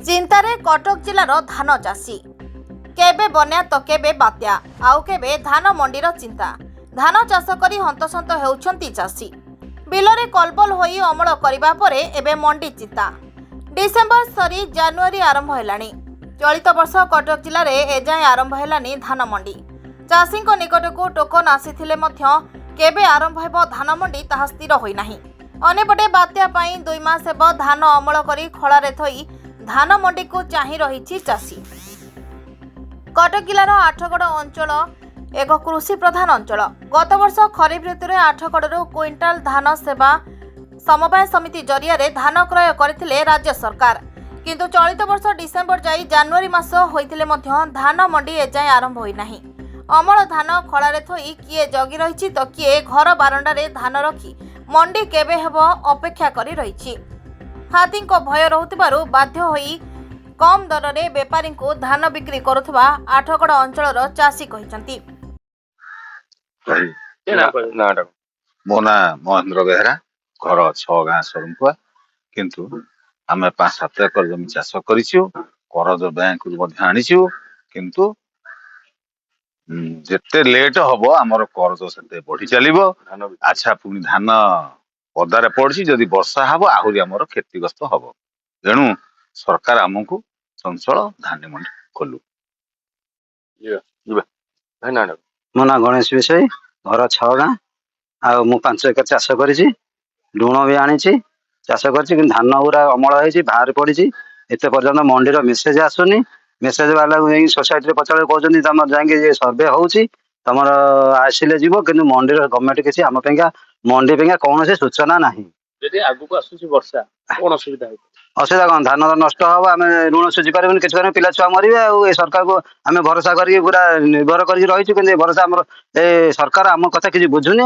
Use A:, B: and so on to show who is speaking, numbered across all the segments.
A: चिंतारे कटक जिलार धान चाषी केबे बन्या तो केबे बात्या आउ केबे धान मंडीर चिंता। धान चाष करी हंतसंत हेउछंती चाषी बिलरे कलबल होई अमल करिबा परे एबे मंडी चिंता। डिसेंबर सरी जानुआरी आरंभ हेलानी। चलित वर्ष कटक जिले में एजाएं आरंभ हेलानी धान मंडी। चाषी निकटक टोकन आसीथिले मध्य केबे आरंभ हेबो धान मंडी ताहा स्थिर होई नाही। अनेपटे बात्या पई 2 मास हेबो धान अमल करी खଳାରେ थई धान मंडी को चाहि रहिछि चाषी। कटक जिलार आठगड़ अंचल एक कृषि प्रधान अंचल। गत वर्ष खरीफ ऋतु में आठगड़ू क्विंटाल धान सेवा समवाय समिति जरिया धान क्रय करथिले राज्य सरकार। किंतु चलित वर्ष डिसेंबर जाई जानुआरी मास होइतिले मध्य धान मंडी एजाएं आरंभ होई नाही। अमल धान खଳାରେ थई किए जगी रहिछि तो किए घर बारंडारे धान रखी मंडी केबे हेबो अपेक्षा करी रहिछि। हाथी को भय रहुतिबारु बाध्य होई कम दर रे बेपारी को धान बिक्री करुथबा आठगड़ अंचल चाषी कहिसंती।
B: मो ना महेंद्र बेहरा, घर 6 गाँ सरंपुआ, किंतु आमे 5-7 एकर जमी चाष करिछु। करज बैंक रु मध्य आनिछु, किंतु जेते लेट हबो हमर करज सेते बढ़ी चलिबो। अच्छा पुनी धान पदारे पड़छि, जदि वर्षा हबो आहुरी हमर क्षतिग्रस्त हबो। तेणु सरकार हमकु चंचल धान मंडी खोलु।
C: मो ना गणेश विषय, घर 6 गाँ आ मु 5 एकर चाष करिछि। लुण भी आनिछि, चाष करिछि, कि धान गुरा अमल होइछि, बाहर पड़िछि। एते पर्यंत मंडी मेसेज आसुनी। मेसेज वाला सोसाइटी पचारे कहउछन्ती तमर जांगे सर्वे होउछि, तमर आसिले जीवो, किंतु मंडी गवर्नमेंट किछि हम पेंगा मंडी पेंगा कोनोसे सूचना नाही।
D: यदि आगु को आसुछि वर्षा कोन असुविधा हो?
C: असुविधा कौन, धान नष्ट हम, आम ऋण सुझी पारे कि पिला छुआ मरवे। आ सरकार को आम भरोसा करके पूरा निर्भर कर रही, कि भरोसा आम सरकार आम कथा किसी बुझुनी।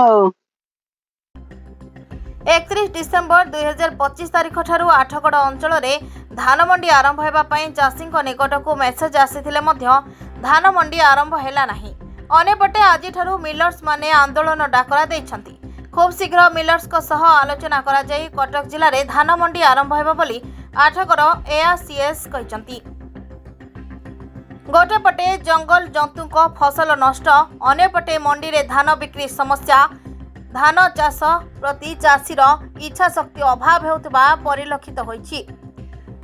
A: 31 डिसेंबर 2025 तारीख ठारू आठगड़ अंचल में धान मंडी आरंभ हेबा पई चाषी निकट को मेसेज आसीथिले मध्य धान मंडी आरंभ हेला नाही। अनेपटे आज ठारू मिलर्स माने आंदोलन डाकरा दैछंती। खूब शीघ्र मिलर्स को सह आलोचना करा जाई कटक जिले में धान मंडी आरंभ हेबा बोली आठगड़ एआरसीएस कहिसंती। गोटे पटे जंगल जंतु को फसल नष्ट, अनेपटे मंडी रे धान बिक्री समस्या, धान चाष प्रति चाषीर इच्छा शक्ति अभाव हेउतबा परिलक्षित होइछि।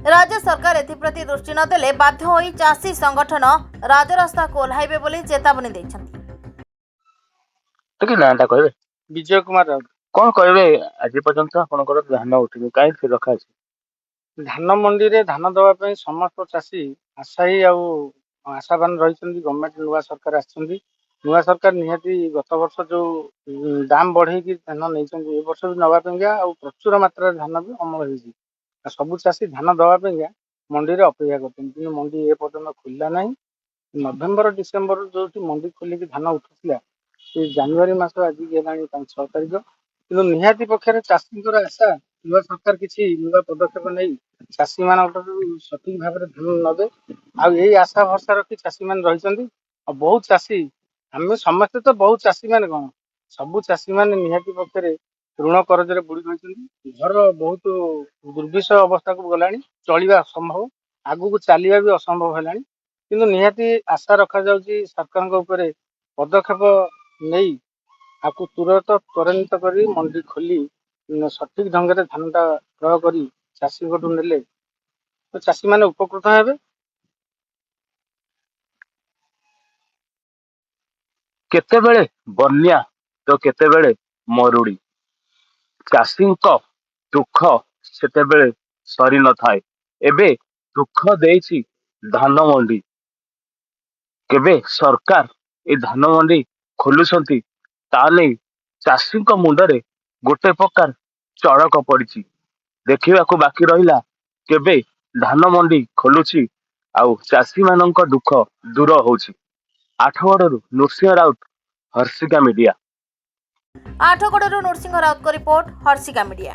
A: राज्य सरकार एथिप्रति दृष्टि नदेले बाध्य होई चाषी संगठन राजरास्ता को ओह्लाइबे बोली चेतावनी दैछंती।
D: तो नाटा कहबे विजय कुमार राउत कोन कहबे? आज पर्यंत आपनकर धान उठिबे काई फिर रखा छै?
E: धान मंडी रे धान दवा पे समस्त चाषी आशायी आशावान रही। गवर्नमेंट नुआ सरकार आछंती। नुआ सरकार निहाती गत वर्ष जो दाम बढ़े कि धान नहीं, वर्ष भी नवा प्रचुर मात्रा धान भी अमल हो सब चाषी धान दवापा मंडी रे अपेक्षा करते, मंडी ए पर्यटन खोलला ना। नवेम्बर डिसेम्बर जो मंडी खोलिक धान उठुला जानुआरी मास आज गला 5-6 तारीख, कि निहाती पक्षे चाषी आशा नुआ सरकार किसी नुआ पदक्षेप नहीं चाषी मान सठिक भाव में धान नबे। आई आशा भरसा रखी चाषी मान रही। बहुत चाषी आम समस्ते तो बहुत चाषी मान कौन सबू चाषी मान निहाती पक्षे ऋण करजरे बुड़ी रही। घर बहुत दुर्विषय अवस्था को गला, चलवा असंभव, आगू को चलवा भी असंभव है। किंतु निहाती आशा रखा जाउची सरकार ऊपर पदक्षेप नहीं आपको तुरंत त्वरान्वित कर मंडी खोली सठिक ढंग से धानटा क्रय कर चाषी ने तो चाषी मैंने उपकृत हेबे।
D: केतेबेले बन्या तो केतेबेले मरुड़ी, चाषी दुख सेतेबेले सरी न थाए। एबे दुख देइछि धान मंडी। केबे सरकार ए धान मंडी खोलुसंती ताले चाषी मुंडरे गोटे प्रकार चड़क पड़ी। देखा बाकी रहिला केबे धान मंडी खोलुछि आउ चाषी मानक दुख दूर होछि। आठगड़ू नृसिंह राउत, हर्षिका मीडिया।
A: आठगड़ू नृसिंह राउत को रिपोर्ट, हर्षिका मीडिया।